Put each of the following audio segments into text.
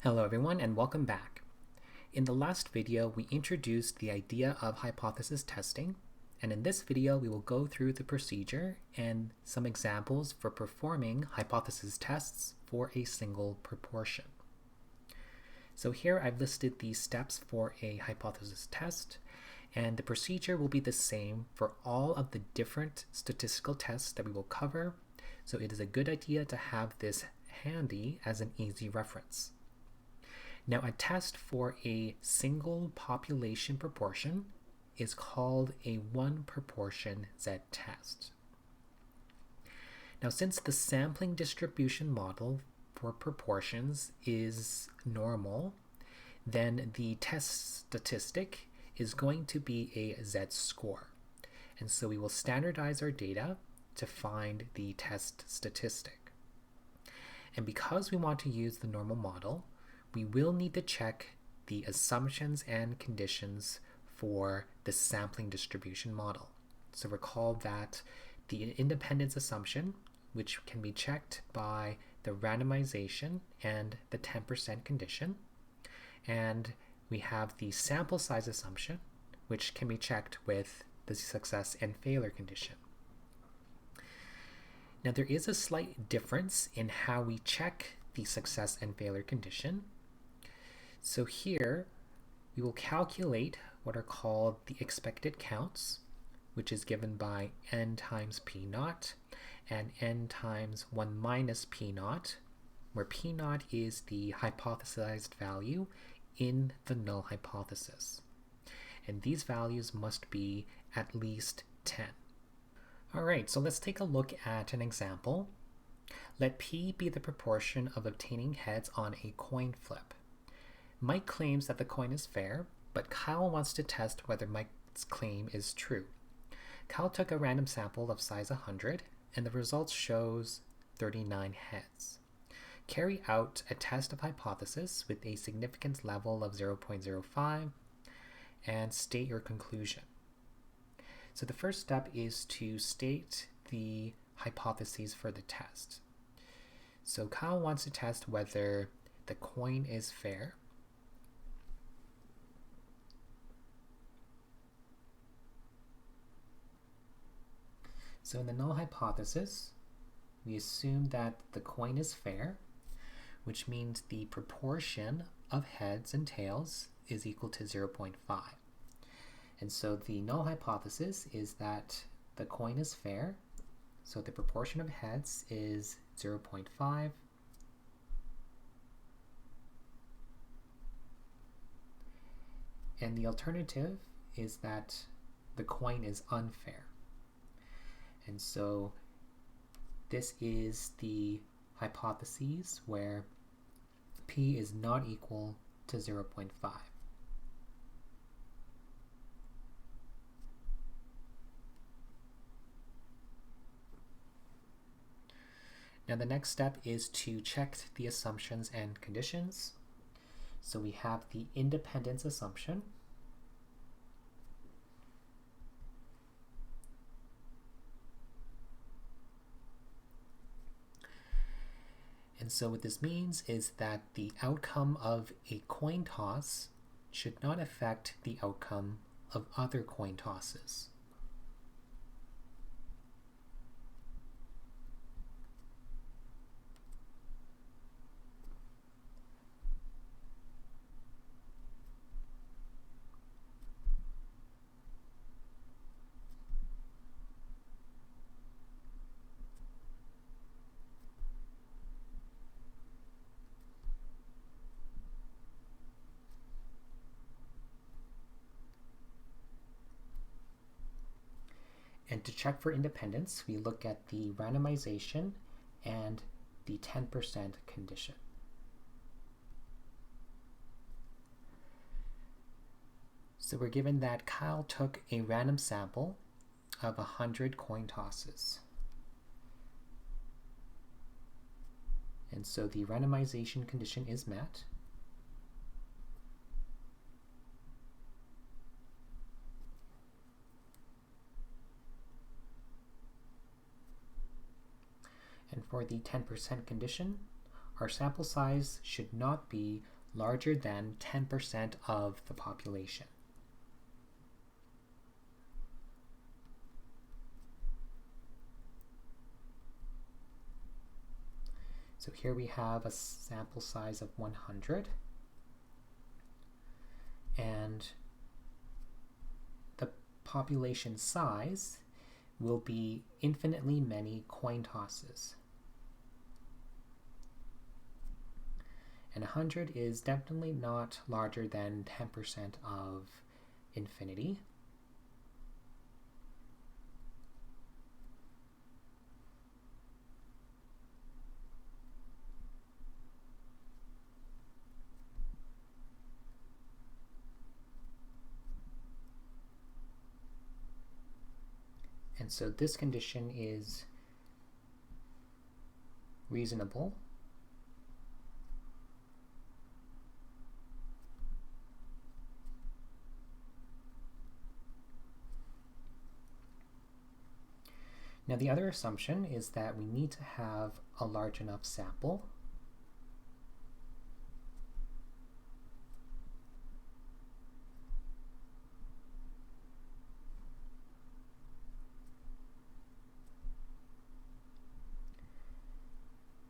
Hello everyone and welcome back. In the last video, we introduced the idea of hypothesis testing, and in this video we will go through the procedure and some examples for performing hypothesis tests for a single proportion. So here I've listed the steps for a hypothesis test, and the procedure will be the same for all of the different statistical tests that we will cover, so it is a good idea to have this handy as an easy reference. Now, a test for a single population proportion is called a one proportion z-test. Now, since the sampling distribution model for proportions is normal, then the test statistic is going to be a z-score. And so we will standardize our data to find the test statistic. And because we want to use the normal model, we will need to check the assumptions and conditions for the sampling distribution model. So recall that the independence assumption, which can be checked by the randomization and the 10% condition, and we have the sample size assumption, which can be checked with the success and failure condition. Now there is a slight difference in how we check the success and failure condition. So here we will calculate what are called the expected counts, which is given by n times p naught and n times 1 minus p naught, where p naught is the hypothesized value in the null hypothesis. And these values must be at least 10. Alright, so let's take a look at an example. Let p be the proportion of obtaining heads on a coin flip. Mike claims that the coin is fair, but Kyle wants to test whether Mike's claim is true. Kyle took a random sample of size 100, and the results shows 39 heads. Carry out a test of hypothesis with a significance level of 0.05 and state your conclusion. So the first step is to state the hypotheses for the test. So Kyle wants to test whether the coin is fair. So in the null hypothesis, we assume that the coin is fair, which means the proportion of heads and tails is equal to 0.5. And so the null hypothesis is that the coin is fair, so the proportion of heads is 0.5, and the alternative is that the coin is unfair. And so this is the hypotheses where p is not equal to 0.5. Now the next step is to check the assumptions and conditions. So we have the independence assumption. And so what this means is that the outcome of a coin toss should not affect the outcome of other coin tosses. And to check for independence, we look at the randomization and the 10% condition. So we're given that Kyle took a random sample of 100 coin tosses. And so the randomization condition is met. And for the 10% condition, our sample size should not be larger than 10% of the population. So here we have a sample size of 100, and the population size will be infinitely many coin tosses. And 100 is definitely not larger than 10% of infinity. And so this condition is reasonable. Now the other assumption is that we need to have a large enough sample .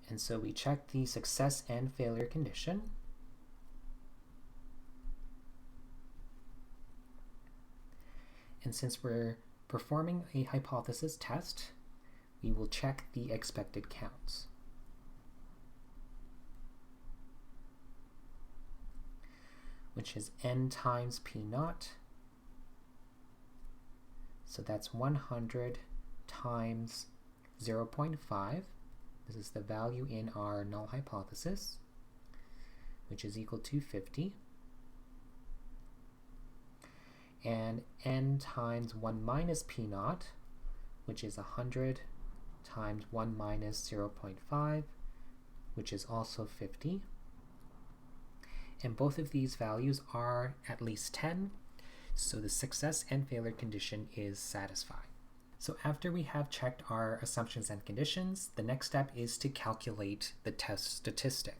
And so we check the success and failure condition. And since we're performing a hypothesis test, we will check the expected counts. Which is n times p naught. So that's 100 times 0.5. This is the value in our null hypothesis, which is equal to 50. And n times 1 minus p naught, which is 100 times 1 minus 0.5, which is also 50. And both of these values are at least 10, so the success and failure condition is satisfied. So after we have checked our assumptions and conditions, the next step is to calculate the test statistic.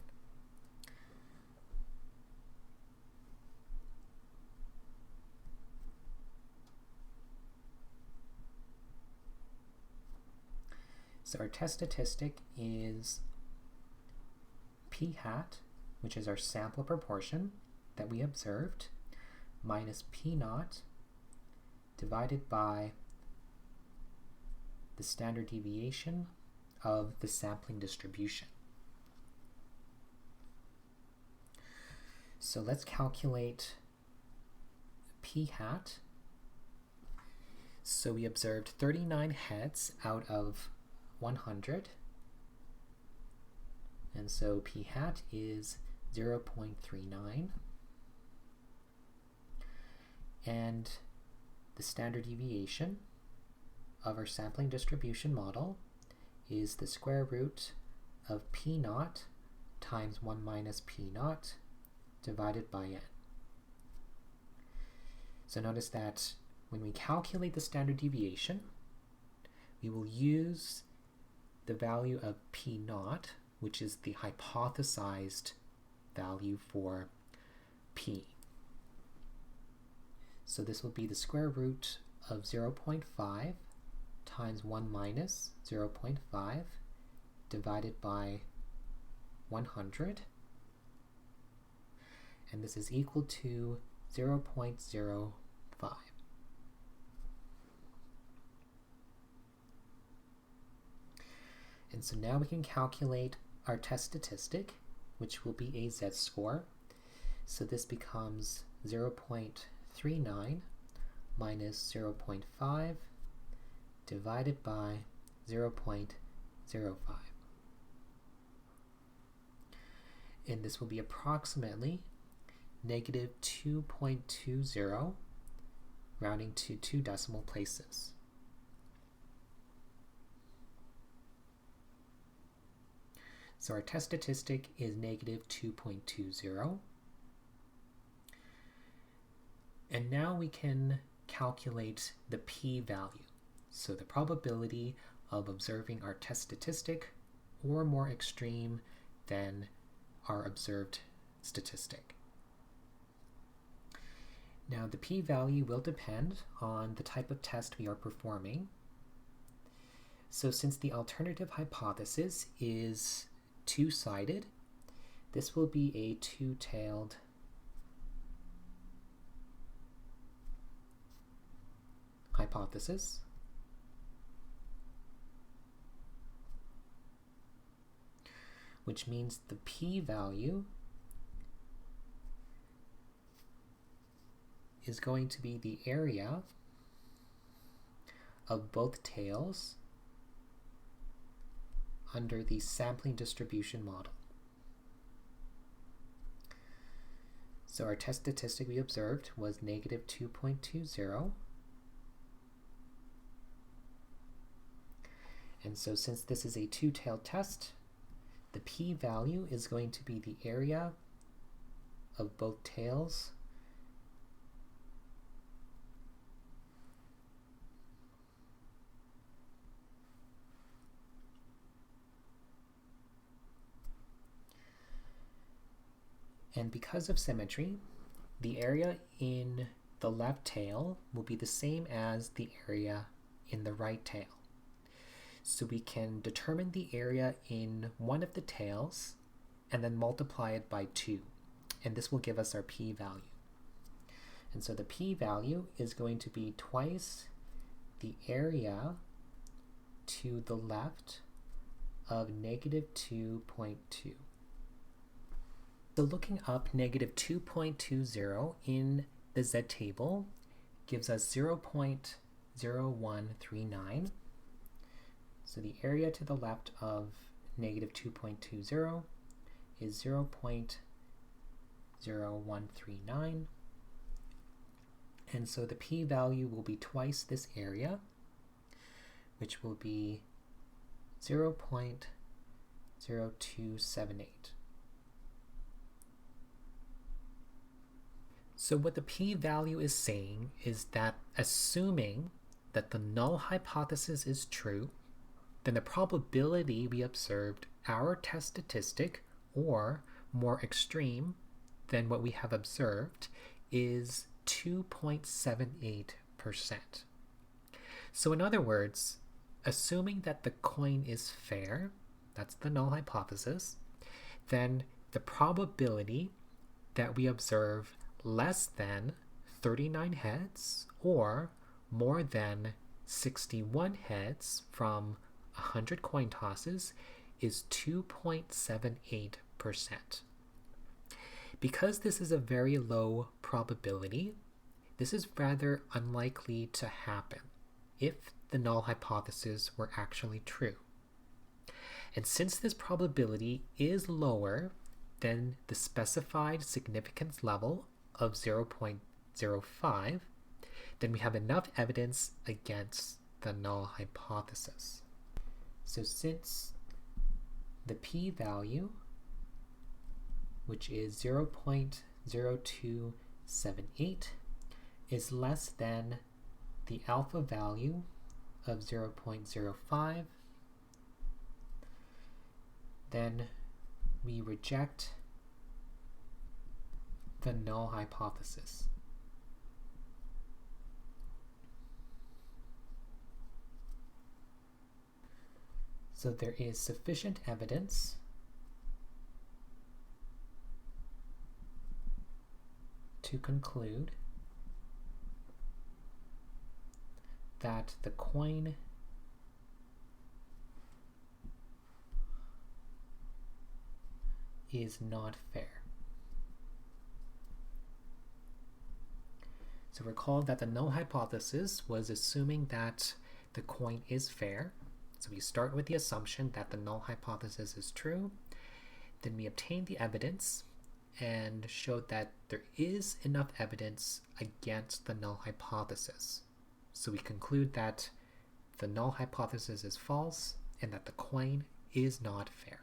So our test statistic is p hat, which is our sample proportion that we observed, minus p naught divided by the standard deviation of the sampling distribution. So let's calculate p hat. So we observed 39 heads out of 100. And so p hat is 0.39. And the standard deviation of our sampling distribution model is the square root of p naught times 1 minus p naught divided by n. So notice that when we calculate the standard deviation, we will use the value of p naught, which is the hypothesized value for p. So this will be the square root of 0.5 times 1 minus 0.5 divided by 100, and this is equal to 0.05. And so now we can calculate our test statistic, which will be a z-score. So this becomes 0.39 minus 0.5 divided by 0.05. And this will be approximately negative 2.20, rounding to 2 decimal places. So our test statistic is negative 2.20. And now we can calculate the p-value. So the probability of observing our test statistic, or more extreme than our observed statistic. Now, the p-value will depend on the type of test we are performing. So since the alternative hypothesis is two-sided, this will be a two-tailed hypothesis. Which means the p-value is going to be the area of both tails under the sampling distribution model. So our test statistic we observed was negative 2.20. And so since this is a two-tailed test, the p-value is going to be the area of both tails and because of symmetry, the area in the left tail will be the same as the area in the right tail. So we can determine the area in one of the tails and then multiply it by 2. And this will give us our p-value. And so the p-value is going to be twice the area to the left of negative 2.2. So looking up negative 2.20 in the Z table gives us 0.0139. So the area to the left of negative 2.20 is 0.0139. And so the p-value will be twice this area, which will be 0.0278. So what the p-value is saying is that assuming that the null hypothesis is true, then the probability we observed our test statistic, or more extreme than what we have observed, is 2.78%. So in other words, assuming that the coin is fair, that's the null hypothesis, then the probability that we observe less than 39 heads or more than 61 heads from 100 coin tosses is 2.78%. Because this is a very low probability, this is rather unlikely to happen if the null hypothesis were actually true. And since this probability is lower than the specified significance level of 0.05, then we have enough evidence against the null hypothesis. So since the p-value, which is 0.0278, is less than the alpha value of 0.05, then we reject the null hypothesis. So there is sufficient evidence to conclude that the coin is not fair. So recall that the null hypothesis was assuming that the coin is fair. So we start with the assumption that the null hypothesis is true. Then we obtain the evidence and showed that there is enough evidence against the null hypothesis. So we conclude that the null hypothesis is false and that the coin is not fair.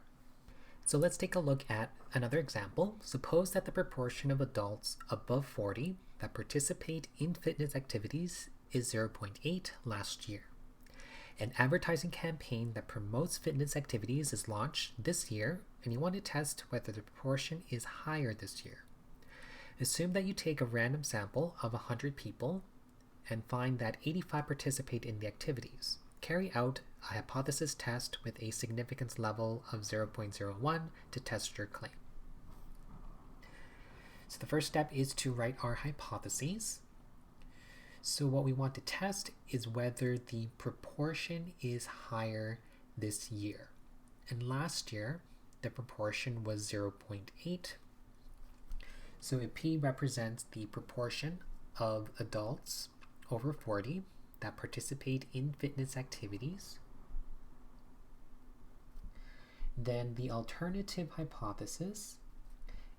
So let's take a look at another example. Suppose that the proportion of adults above 40 that participate in fitness activities is 0.8 last year. An advertising campaign that promotes fitness activities is launched this year, and you want to test whether the proportion is higher this year. Assume that you take a random sample of 100 people and find that 85 participate in the activities. Carry out a hypothesis test with a significance level of 0.01 to test your claim. So the first step is to write our hypotheses. So what we want to test is whether the proportion is higher this year. And last year, the proportion was 0.8. So if P represents the proportion of adults over 40 that participate in fitness activities, then the alternative hypothesis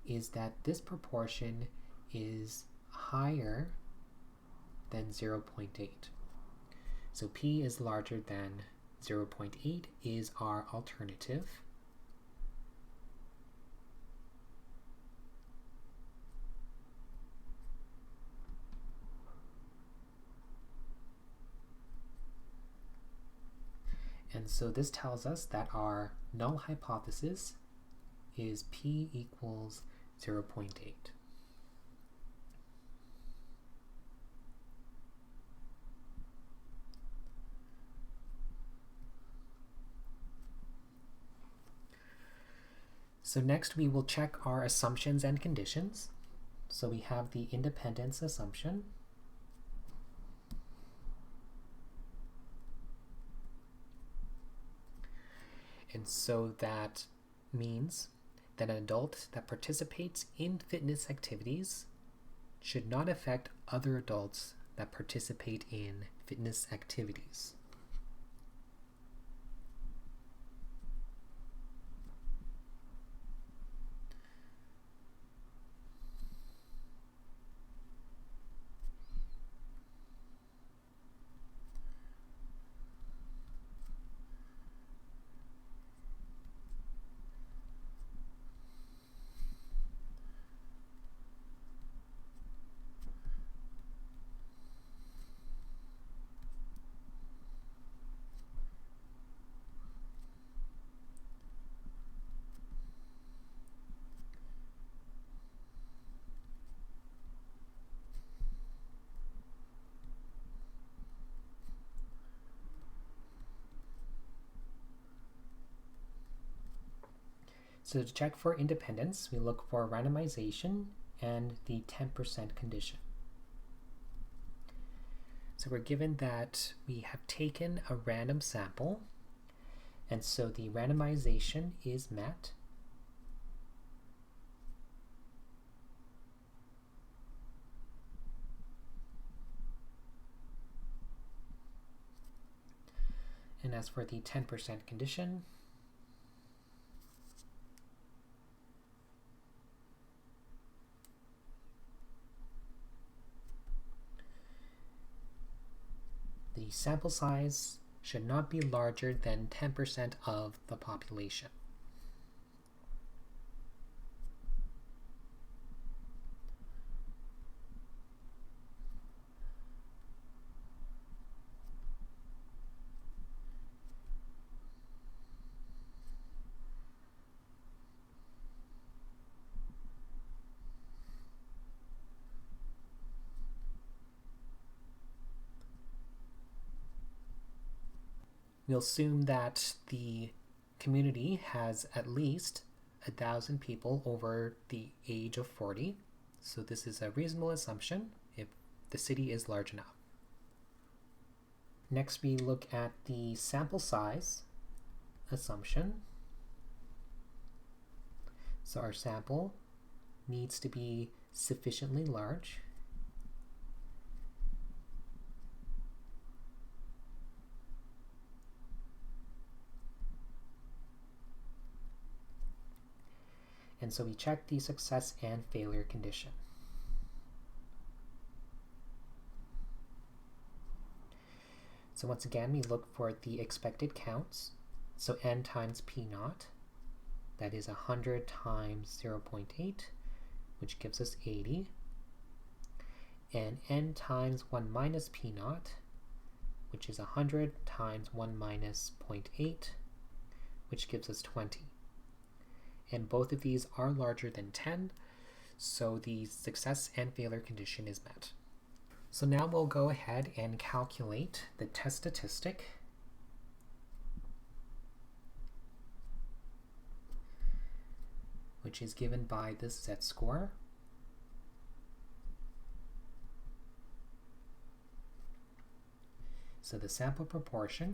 is that this proportion is higher than 0.8. So P is larger than 0.8 is our alternative. And so this tells us that our null hypothesis is P equals 0.8. So next we will check our assumptions and conditions. So we have the independence assumption. And so that means that an adult that participates in fitness activities should not affect other adults that participate in fitness activities. So to check for independence, we look for randomization and the 10% condition. So we're given that we have taken a random sample, and so the randomization is met. And as for the 10% condition, the sample size should not be larger than 10% of the population. We'll assume that the community has at least 1,000 people over the age of 40. So this is a reasonable assumption if the city is large enough. Next, we look at the sample size assumption. So our sample needs to be sufficiently large. And so we check the success and failure condition. So once again, we look for the expected counts. So n times p naught, that is 100 times 0.8, which gives us 80. And n times 1 minus p naught, which is 100 times 1 minus 0.8, which gives us 20. And both of these are larger than 10, so the success and failure condition is met. So now we'll go ahead and calculate the test statistic. Which is given by the z-score. So the sample proportion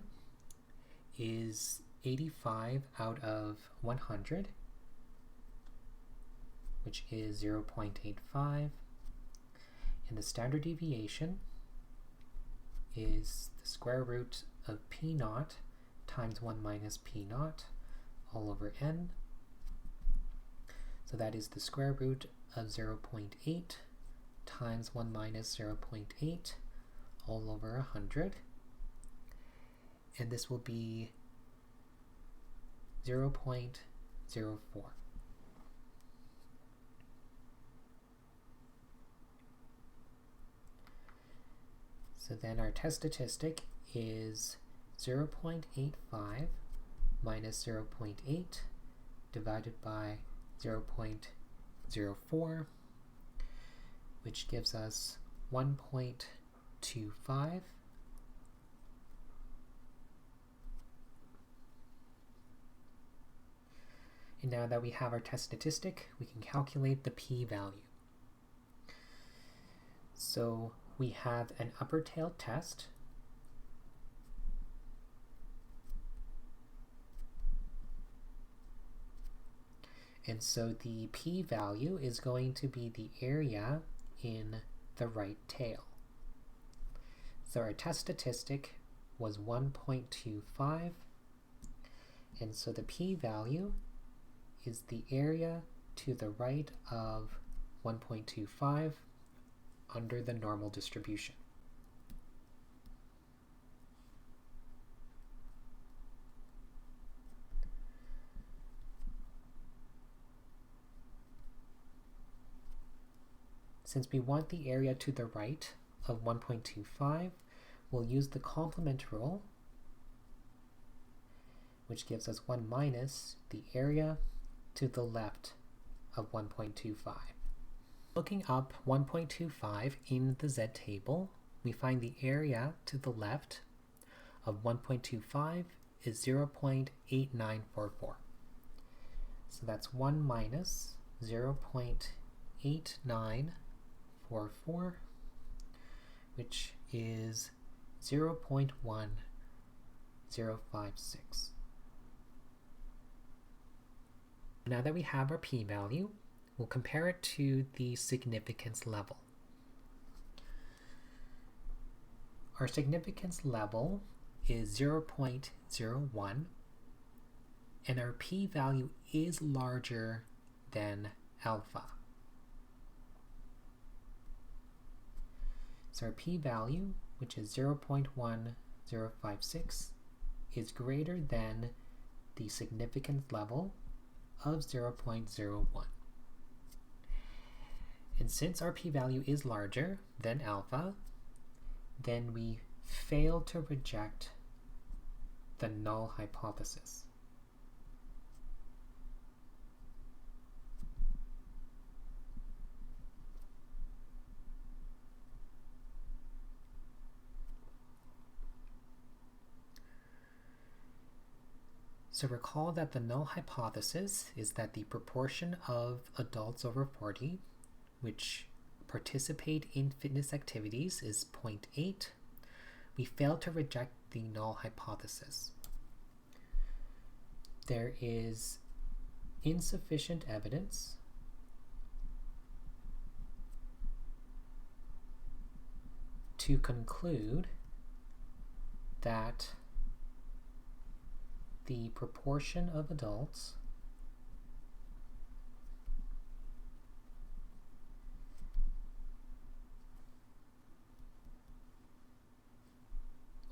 is 85 out of 100, which is 0.85. And the standard deviation is the square root of p naught times 1 minus p naught all over n. So that is the square root of 0.8 times 1 minus 0.8 all over 100. And this will be 0.04. So then our test statistic is 0.85 minus 0.8 divided by 0.04, which gives us 1.25. And now that we have our test statistic, we can calculate the p-value. So we have an upper tail test. And so the p-value is going to be the area in the right tail. So our test statistic was 1.25, and so the p-value is the area to the right of 1.25 under the normal distribution. Since we want the area to the right of 1.25, we'll use the complement rule, which gives us 1 minus the area to the left of 1.25. Looking up 1.25 in the Z table, we find the area to the left of 1.25 is 0.8944. So that's 1 minus 0.8944, which is 0.1056. Now that we have our p-value, we'll compare it to the significance level. Our significance level is 0.01, and our p-value is larger than alpha. So our p-value, which is 0.1056, is greater than the significance level of 0.01. And since our p-value is larger than alpha, then we fail to reject the null hypothesis. So recall that the null hypothesis is that the proportion of adults over 40 which participate in fitness activities is 0.8. We fail to reject the null hypothesis. There is insufficient evidence to conclude that the proportion of adults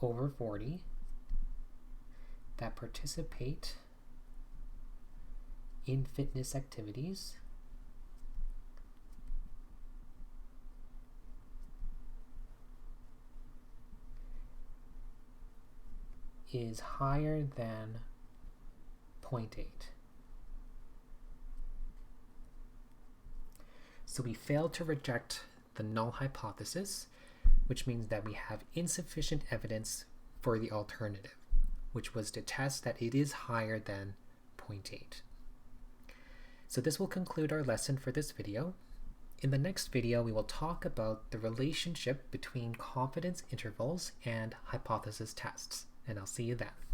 over 40 that participate in fitness activities is higher than 0.8. So we failed to reject the null hypothesis, which means that we have insufficient evidence for the alternative, which was to test that it is higher than 0.8. So this will conclude our lesson for this video. In the next video, we will talk about the relationship between confidence intervals and hypothesis tests, and I'll see you then.